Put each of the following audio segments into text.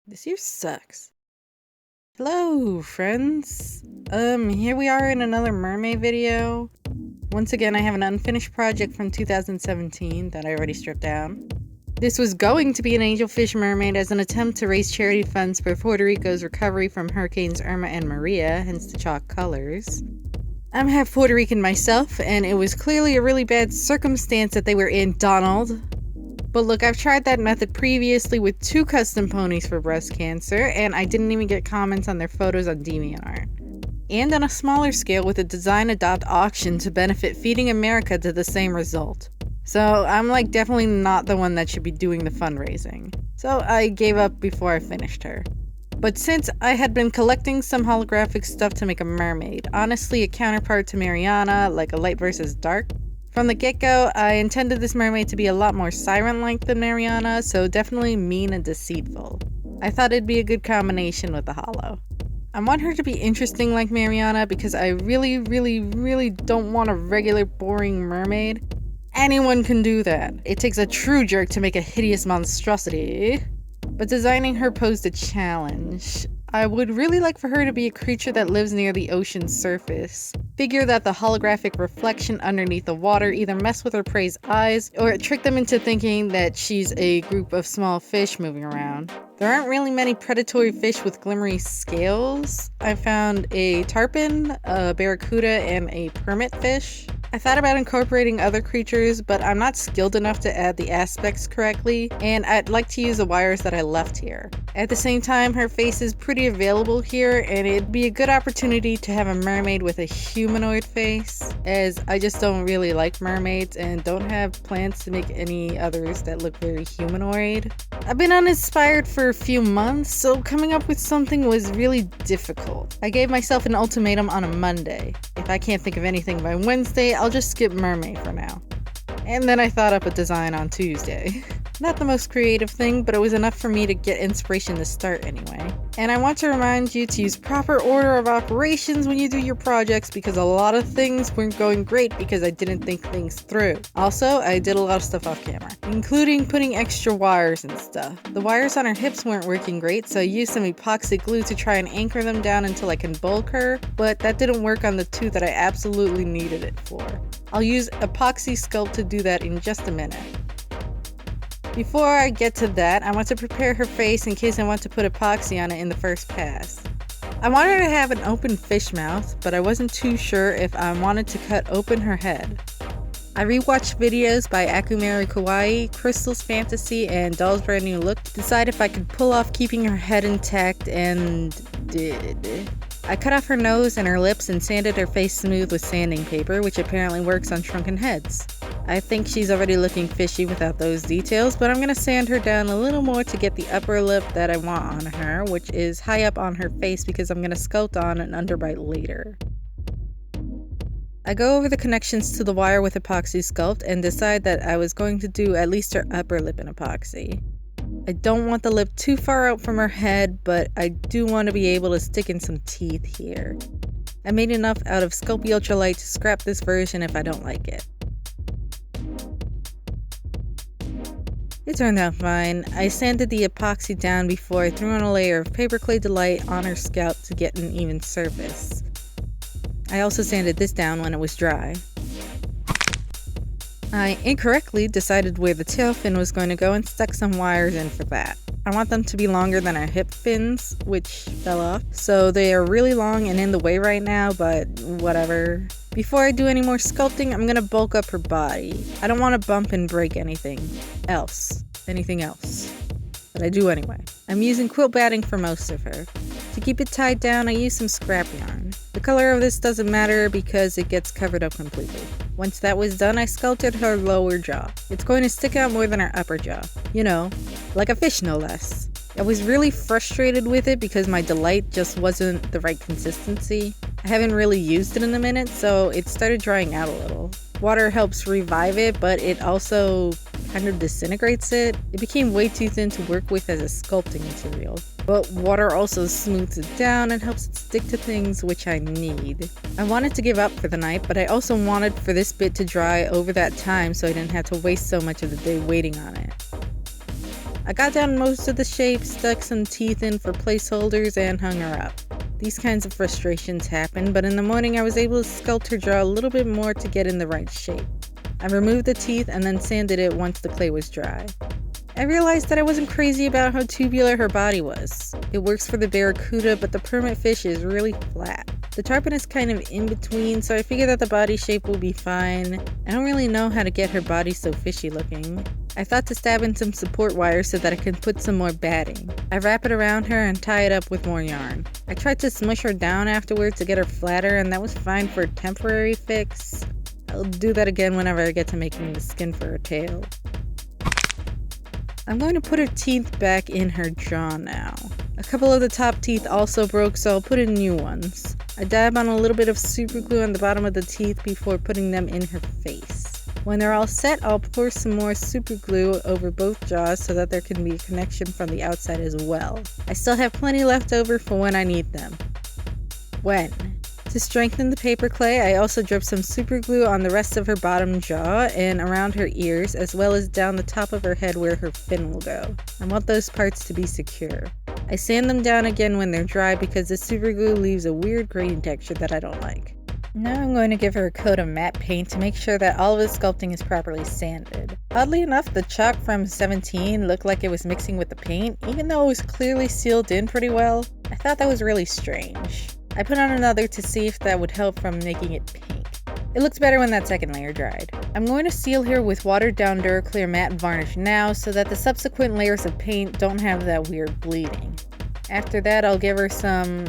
This year sucks. Hello, friends. Here we are in another Mermaid video. Once again, I have an unfinished project from 2017 that I already stripped down. This was going to be an angelfish mermaid as an attempt to raise charity funds for Puerto Rico's recovery from Hurricanes Irma and Maria, hence the chalk colors. I'm half Puerto Rican myself, and it was clearly a really bad circumstance that they were in, Donald. But look, I've tried that method previously with 2 custom ponies for breast cancer, and I didn't even get comments on their photos on DeviantArt. And on a smaller scale with a Design Adopt auction to benefit Feeding America to the same result. So I'm definitely not the one that should be doing the fundraising. So I gave up before I finished her. But since I had been collecting some holographic stuff to make a mermaid, honestly a counterpart to Mariana, like a light versus dark, from the get-go, I intended this mermaid to be a lot more siren-like than Mariana, so definitely mean and deceitful. I thought it'd be a good combination with the holo. I want her to be interesting like Mariana because I really don't want a regular boring mermaid. Anyone can do that. It takes a true jerk to make a hideous monstrosity. But designing her posed a challenge. I would really like for her to be a creature that lives near the ocean's surface. Figure that the holographic reflection underneath the water either mess with her prey's eyes or trick them into thinking that she's a group of small fish moving around. There aren't really many predatory fish with glimmery scales. I found a tarpon, a barracuda, and a permit fish. I thought about incorporating other creatures, but I'm not skilled enough to add the aspects correctly, and I'd like to use the wires that I left here. At the same time, her face is pretty available here, and it'd be a good opportunity to have a mermaid with a humanoid face, as I just don't really like mermaids and don't have plans to make any others that look very humanoid. I've been uninspired for a few months, so coming up with something was really difficult. I gave myself an ultimatum on a Monday. If I can't think of anything by Wednesday, I'll just skip Mermaid for now. And then I thought up a design on Tuesday. Not the most creative thing, but it was enough for me to get inspiration to start anyway. And I want to remind you to use proper order of operations when you do your projects because a lot of things weren't going great because I didn't think things through. Also, I did a lot of stuff off camera, including putting extra wires and stuff. The wires on her hips weren't working great, so I used some epoxy glue to try and anchor them down until I can bulk her, but that didn't work on the 2 that I absolutely needed it for. I'll use Apoxie Sculpt to do that in just a minute. Before I get to that, I want to prepare her face in case I want to put epoxy on it in the first pass. I want her to have an open fish mouth, but I wasn't too sure if I wanted to cut open her head. I rewatched videos by Akumari Kawaii, Crystal's Fantasy, and Doll's Brand New Look to decide if I could pull off keeping her head intact, and did. I cut off her nose and her lips and sanded her face smooth with sanding paper, which apparently works on shrunken heads. I think she's already looking fishy without those details, but I'm going to sand her down a little more to get the upper lip that I want on her, which is high up on her face because I'm going to sculpt on an underbite later. I go over the connections to the wire with Apoxie Sculpt and decide that I was going to do at least her upper lip in epoxy. I don't want the lip too far out from her head, but I do want to be able to stick in some teeth here. I made enough out of Sculpey Ultralight to scrap this version if I don't like it. It turned out fine. I sanded the epoxy down before I threw on a layer of Paperclay Delight on her scalp to get an even surface. I also sanded this down when it was dry. I incorrectly decided where the tailfin was going to go and stuck some wires in for that. I want them to be longer than our hip fins, which fell off, so they are really long and in the way right now, but whatever. Before I do any more sculpting, I'm gonna bulk up her body. I don't want to bump and break anything else, but I do anyway. I'm using quilt batting for most of her. To keep it tied down, I use some scrap yarn. The color of this doesn't matter because it gets covered up completely. Once that was done, I sculpted her lower jaw. It's going to stick out more than her upper jaw. You know, like a fish no less. I was really frustrated with it because my Delight just wasn't the right consistency. I haven't really used it in a minute, so it started drying out a little. Water helps revive it, but it also kind of disintegrates it. It became way too thin to work with as a sculpting material. But water also smooths it down and helps it stick to things, which I need. I wanted to give up for the night, but I also wanted for this bit to dry over that time so I didn't have to waste so much of the day waiting on it. I got down most of the shapes, stuck some teeth in for placeholders, and hung her up. These kinds of frustrations happen, but in the morning I was able to sculpt her jaw a little bit more to get in the right shape. I removed the teeth and then sanded it once the clay was dry. I realized that I wasn't crazy about how tubular her body was. It works for the barracuda, but the permit fish is really flat. The tarpon is kind of in between, so I figure that the body shape will be fine. I don't really know how to get her body so fishy looking. I thought to stab in some support wire so that I could put some more batting. I wrap it around her and tie it up with more yarn. I tried to smush her down afterwards to get her flatter, and that was fine for a temporary fix. I'll do that again whenever I get to making the skin for her tail. I'm going to put her teeth back in her jaw now. A couple of the top teeth also broke, so I'll put in new ones. I dab on a little bit of super glue on the bottom of the teeth before putting them in her face. When they're all set, I'll pour some more super glue over both jaws so that there can be a connection from the outside as well. I still have plenty left over for when I need them. When? To strengthen the paper clay, I also dripped some super glue on the rest of her bottom jaw and around her ears, as well as down the top of her head where her fin will go. I want those parts to be secure. I sand them down again when they're dry because the super glue leaves a weird grainy texture that I don't like. Now I'm going to give her a coat of matte paint to make sure that all of the sculpting is properly sanded. Oddly enough, the chalk from 17 looked like it was mixing with the paint, even though it was clearly sealed in pretty well. I thought that was really strange. I put on another to see if that would help from making it pink. It looks better when that second layer dried. I'm going to seal here with watered down Duraclear matte varnish now so that the subsequent layers of paint don't have that weird bleeding. After that, I'll give her some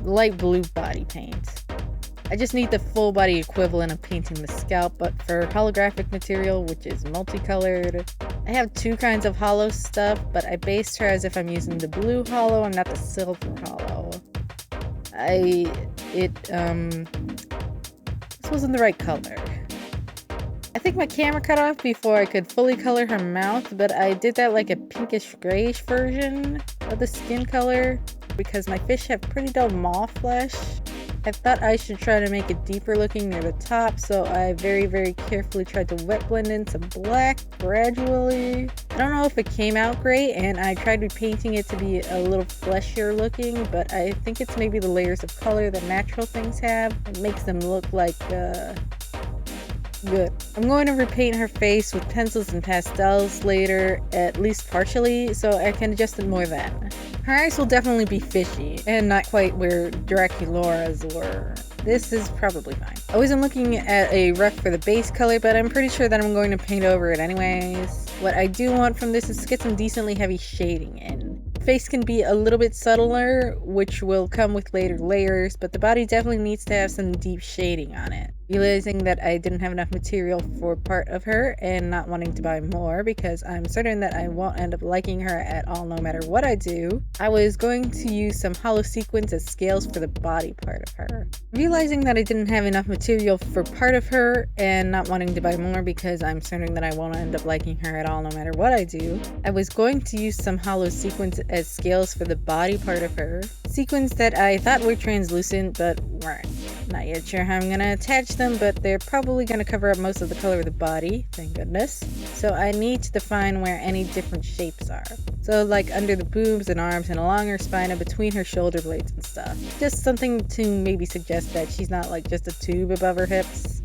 light blue body paint. I just need the full body equivalent of painting the scalp, but for holographic material, which is multicolored, I have two kinds of holo stuff, but I based her as if I'm using the blue holo and not the silver holo. This wasn't the right color. I think my camera cut off before I could fully color her mouth, but I did that like a pinkish grayish version of the skin color because my fish have pretty dull maw flesh. I thought I should try to make it deeper looking near the top, so I very carefully tried to wet blend in some black gradually. I don't know if it came out great, and I tried repainting it to be a little fleshier looking, but I think it's maybe the layers of color that natural things have. It makes them look like, good. I'm going to repaint her face with pencils and pastels later, at least partially, so I can adjust it more then. Her eyes will definitely be fishy, and not quite where Draculaura's were. This is probably fine. I wasn't looking at a rough for the base color, but I'm pretty sure that I'm going to paint over it anyways. What I do want from this is to get some decently heavy shading in. The face can be a little bit subtler, which will come with later layers, but the body definitely needs to have some deep shading on it. Realizing that I didn't have enough material for part of her and not wanting to buy more because I'm certain that I won't end up liking her at all no matter what I do, I was going to use some holo sequins as scales for the body part of her. Realizing that I didn't have enough material for part of her and not wanting to buy more because I'm certain that I won't end up liking her at all no matter what I do, I was going to use some holo sequins as scales for the body part of her. Sequins that I thought were translucent but weren't. Not yet sure how I'm going to attach them, but they're probably going to cover up most of the color of the body, thank goodness. So I need to define where any different shapes are. So like under the boobs and arms and along her spine and between her shoulder blades and stuff. Just something to maybe suggest that she's not like just a tube above her hips.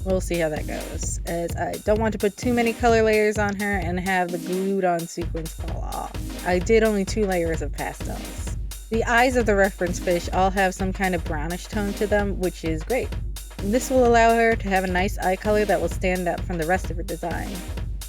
We'll see how that goes, as I don't want to put too many color layers on her and have the glued on sequins fall off. I did only 2 layers of pastels. The eyes of the reference fish all have some kind of brownish tone to them, which is great. This will allow her to have a nice eye color that will stand out from the rest of her design.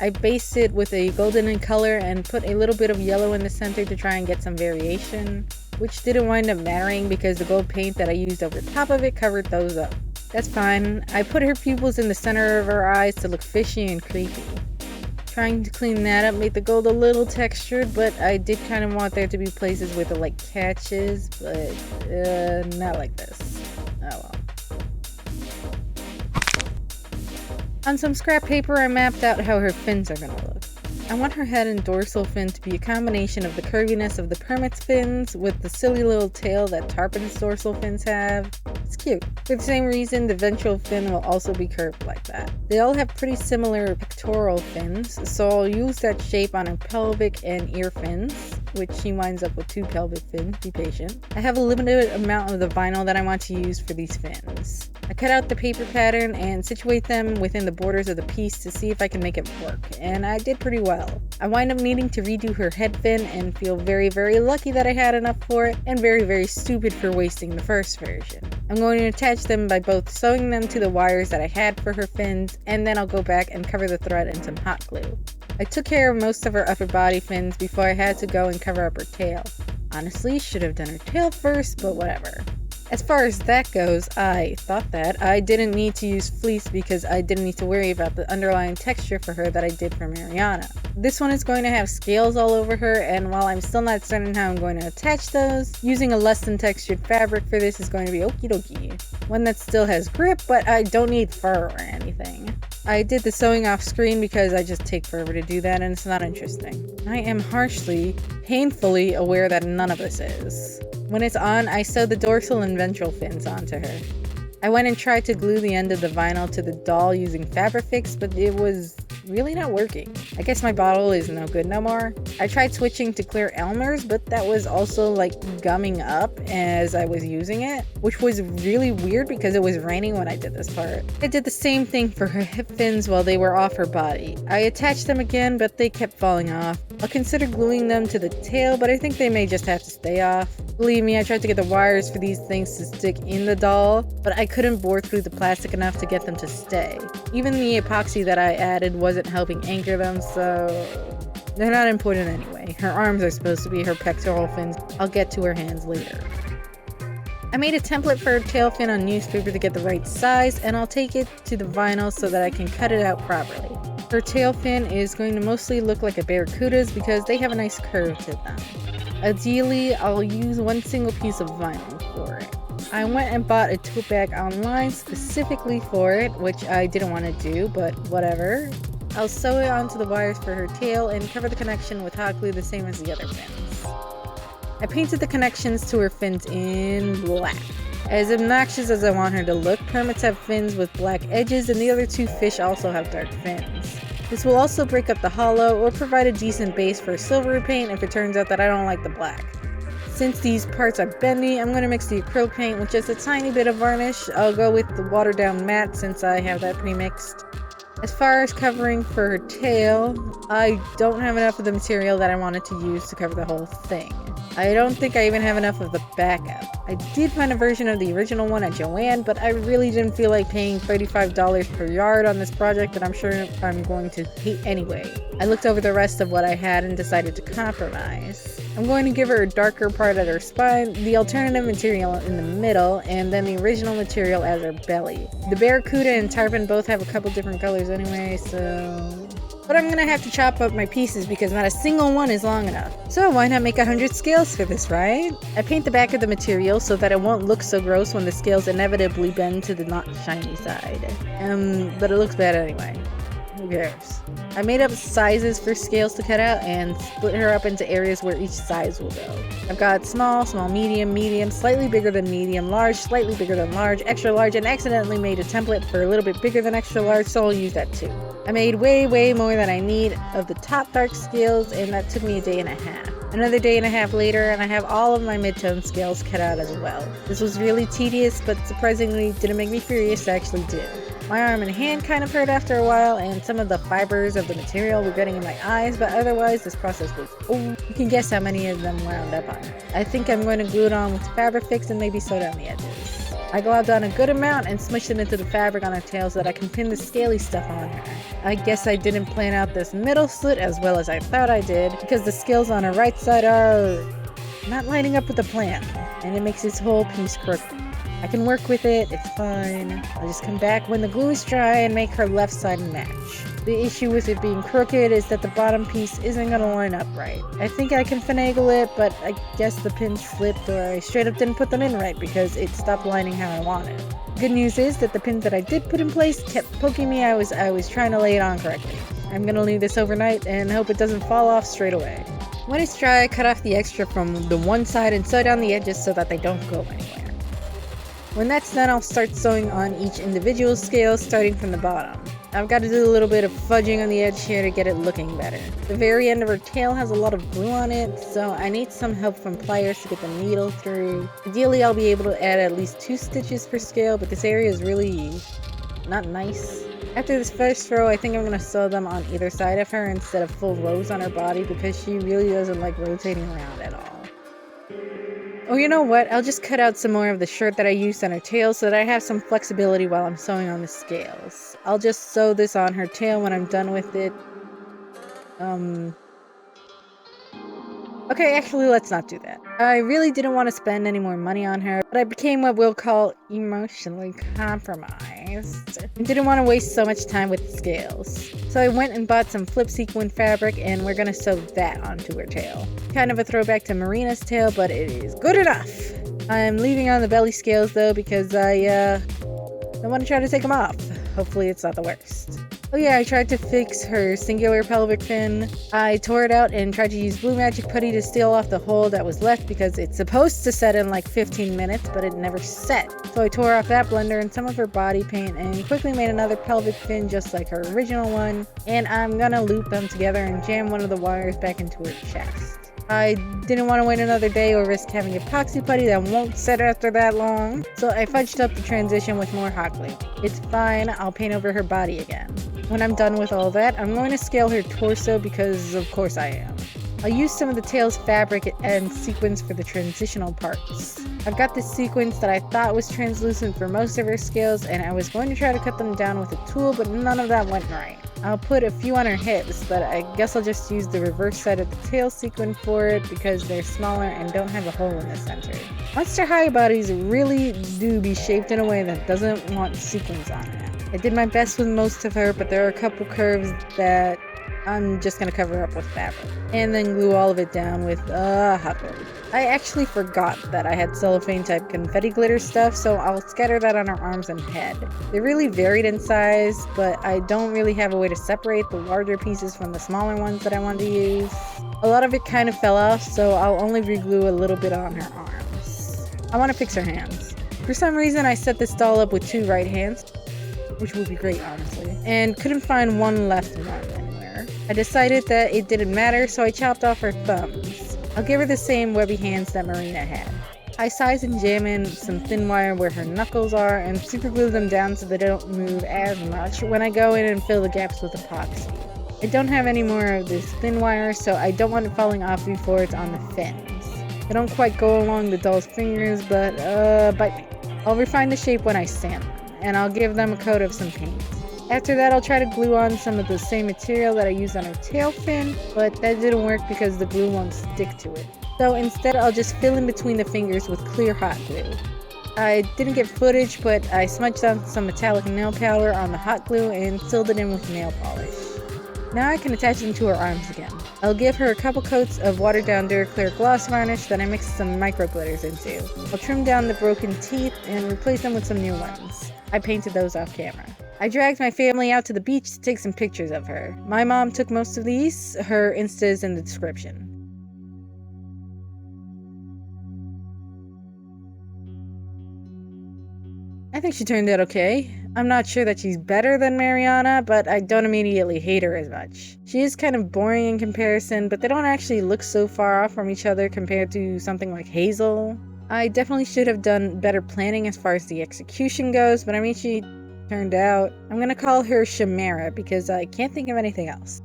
I based it with a golden in color and put a little bit of yellow in the center to try and get some variation, which didn't wind up mattering because the gold paint that I used over top of it covered those up. That's fine. I put her pupils in the center of her eyes to look fishy and creepy. Trying to clean that up made the gold a little textured, but I did kind of want there to be places where the light catches, but not like this. Oh well. On some scrap paper, I mapped out how her fins are gonna look. I want her head and dorsal fin to be a combination of the curviness of the permit's fins with the silly little tail that tarpon's dorsal fins have. It's cute. For the same reason, the ventral fin will also be curved like that. They all have pretty similar pectoral fins, so I'll use that shape on her pelvic and ear fins, which she winds up with 2 pelvic fins, be patient. I have a limited amount of the vinyl that I want to use for these fins. I cut out the paper pattern and situate them within the borders of the piece to see if I can make it work, and I did pretty well. I wind up needing to redo her head fin and feel very, very lucky that I had enough for it, and very, very stupid for wasting the first version. I'm going to attach them by both sewing them to the wires that I had for her fins, and then I'll go back and cover the thread in some hot glue. I took care of most of her upper body fins before I had to go and cover up her tail. Honestly, should have done her tail first, but whatever. As far as that goes, I thought that I didn't need to use fleece because I didn't need to worry about the underlying texture for her that I did for Mariana. This one is going to have scales all over her, and while I'm still not certain how I'm going to attach those, using a less than textured fabric for this is going to be okie dokie. One that still has grip, but I don't need fur or anything. I did the sewing off screen because I just take forever to do that and it's not interesting. I am harshly, painfully aware that none of this is. When it's on, I sew the dorsal and ventral fins onto her. I went and tried to glue the end of the vinyl to the doll using Fabrifix, but it was really not working. I guess my bottle is no good no more. I tried switching to clear Elmer's, but that was also like gumming up as I was using it, which was really weird because it was raining when I did this part. I did the same thing for her hip fins while they were off her body. I attached them again, but they kept falling off. I'll consider gluing them to the tail, but I think they may just have to stay off. Believe me, I tried to get the wires for these things to stick in the doll, but I couldn't bore through the plastic enough to get them to stay. Even the epoxy that I added wasn't helping anchor them, so they're not important anyway. Her arms are supposed to be her pectoral fins. I'll get to her hands later. I made a template for her tail fin on newspaper to get the right size, and I'll take it to the vinyl so that I can cut it out properly. Her tail fin is going to mostly look like a barracuda's because they have a nice curve to them. Ideally, I'll use one single piece of vinyl for it. I went and bought a tote bag online specifically for it, which I didn't want to do, but whatever. I'll sew it onto the wires for her tail and cover the connection with hot glue the same as the other fins. I painted the connections to her fins in black. As obnoxious as I want her to look, permits have fins with black edges and the other 2 fish also have dark fins. This will also break up the holo or provide a decent base for silver repaint if it turns out that I don't like the black. Since these parts are bendy, I'm going to mix the acrylic paint with just a tiny bit of varnish. I'll go with the watered down matte since I have that pre-mixed. As far as covering for her tail, I don't have enough of the material that I wanted to use to cover the whole thing. I don't think I even have enough of the backup. I did find a version of the original one at Joann, but I really didn't feel like paying $35 per yard on this project that I'm sure I'm going to hate anyway. I looked over the rest of what I had and decided to compromise. I'm going to give her a darker part at her spine, the alternative material in the middle, and then the original material as her belly. The Barracuda and Tarpon both have a couple different colors anyway, so... But I'm gonna have to chop up my pieces because not a single one is long enough. So why not make 100 scales for this, right? I paint the back of the material so that it won't look so gross when the scales inevitably bend to the not shiny side. But it looks bad anyway. Who cares? I made up sizes for scales to cut out and split her up into areas where each size will go. I've got small, small, medium, medium, slightly bigger than medium, large, slightly bigger than large, extra large, and accidentally made a template for a little bit bigger than extra large, so I'll use that too. I made way more than I need of the top dark scales, and that took me a day and a half. Another day and a half later, and I have all of my mid-tone scales cut out as well. This was really tedious, but surprisingly didn't make me furious to actually do. My arm and hand kind of hurt after a while, and some of the fibers of the material were getting in my eyes, but otherwise this process was you can guess how many of them wound up on. I think I'm going to glue it on with Fabrifix and maybe sew down the edges. I globbed on a good amount and smushed it into the fabric on her tail so that I can pin the scaly stuff on her. I guess I didn't plan out this middle slit as well as I thought I did, because the scales on her right side are not lining up with the plan, and it makes this whole piece crooked. I can work with it, it's fine. I'll just come back when the glue is dry and make her left side match. The issue with it being crooked is that the bottom piece isn't going to line up right. I think I can finagle it, but I guess the pins slipped or I straight up didn't put them in right because it stopped lining how I wanted. Good news is that the pins that I did put in place kept poking me. I was trying to lay it on correctly. I'm going to leave this overnight and hope it doesn't fall off straight away. When it's dry, I cut off the extra from the one side and sew down the edges so that they don't go anywhere. When that's done, I'll start sewing on each individual scale, starting from the bottom. I've got to do a little bit of fudging on the edge here to get it looking better. The very end of her tail has a lot of glue on it, so I need some help from pliers to get the needle through. Ideally, I'll be able to add at least 2 stitches per scale, but this area is really not nice. After this first row, I think I'm going to sew them on either side of her instead of full rows on her body because she really doesn't like rotating around at all. Oh, you know what? I'll just cut out some more of the shirt that I used on her tail so that I have some flexibility while I'm sewing on the scales. I'll just sew this on her tail when I'm done with it. Okay, actually, let's not do that. I really didn't want to spend any more money on her, but I became what we'll call emotionally compromised. I didn't want to waste so much time with the scales. So I went and bought some flip sequin fabric, and we're gonna sew that onto her tail. Kind of a throwback to Marina's tail, but it is good enough. I'm leaving on the belly scales though because I don't want to try to take them off. Hopefully it's not the worst. Oh yeah, I tried to fix her singular pelvic fin. I tore it out and tried to use blue magic putty to seal off the hole that was left because it's supposed to set in like 15 minutes, but it never set. So I tore off that blender and some of her body paint and quickly made another pelvic fin just like her original one. And I'm gonna loop them together and jam one of the wires back into her chest. I didn't want to wait another day or risk having epoxy putty that won't set after that long, so I fudged up the transition with more hot glue. It's fine, I'll paint over her body again. When I'm done with all that, I'm going to scale her torso because of course I am. I'll use some of the tail's fabric and sequins for the transitional parts. I've got this sequence that I thought was translucent for most of her scales, and I was going to try to cut them down with a tool, but none of that went right. I'll put a few on her hips, but I guess I'll just use the reverse side of the tail sequin for it because they're smaller and don't have a hole in the center. Monster high bodies really do be shaped in a way that doesn't want sequins on it. I did my best with most of her, but there are a couple curves that I'm just going to cover up with fabric. And then glue all of it down with hot glue. I actually forgot that I had cellophane type confetti glitter stuff, so I'll scatter that on her arms and head. They're really varied in size, but I don't really have a way to separate the larger pieces from the smaller ones that I want to use. A lot of it kind of fell off, so I'll only re-glue a little bit on her arms. I want to fix her hands. For some reason I set this doll up with 2 right hands, which would be great honestly, and couldn't find one left one anywhere. I decided that it didn't matter, so I chopped off her thumbs. I'll give her the same webby hands that Marina had. I size and jam in some thin wire where her knuckles are and super glue them down so they don't move as much when I go in and fill the gaps with epoxy. I don't have any more of this thin wire, so I don't want it falling off before it's on the fins. They don't quite go along the doll's fingers, but bite me. I'll refine the shape when I sand them, and I'll give them a coat of some paint. After that, I'll try to glue on some of the same material that I used on her tail fin, but that didn't work because the glue won't stick to it. So instead, I'll just fill in between the fingers with clear hot glue. I didn't get footage, but I smudged on some metallic nail powder on the hot glue and sealed it in with nail polish. Now I can attach them to her arms again. I'll give her a couple coats of watered down Duraclear gloss varnish that I mixed some micro glitters into. I'll trim down the broken teeth and replace them with some new ones. I painted those off camera. I dragged my family out to the beach to take some pictures of her. My mom took most of these. Her Insta is in the description. I think she turned out okay. I'm not sure that she's better than Mariana, but I don't immediately hate her as much. She is kind of boring in comparison, but they don't actually look so far off from each other compared to something like Hazel. I definitely should have done better planning as far as the execution goes, but I mean, she turned out. I'm gonna call her Chimera because I can't think of anything else.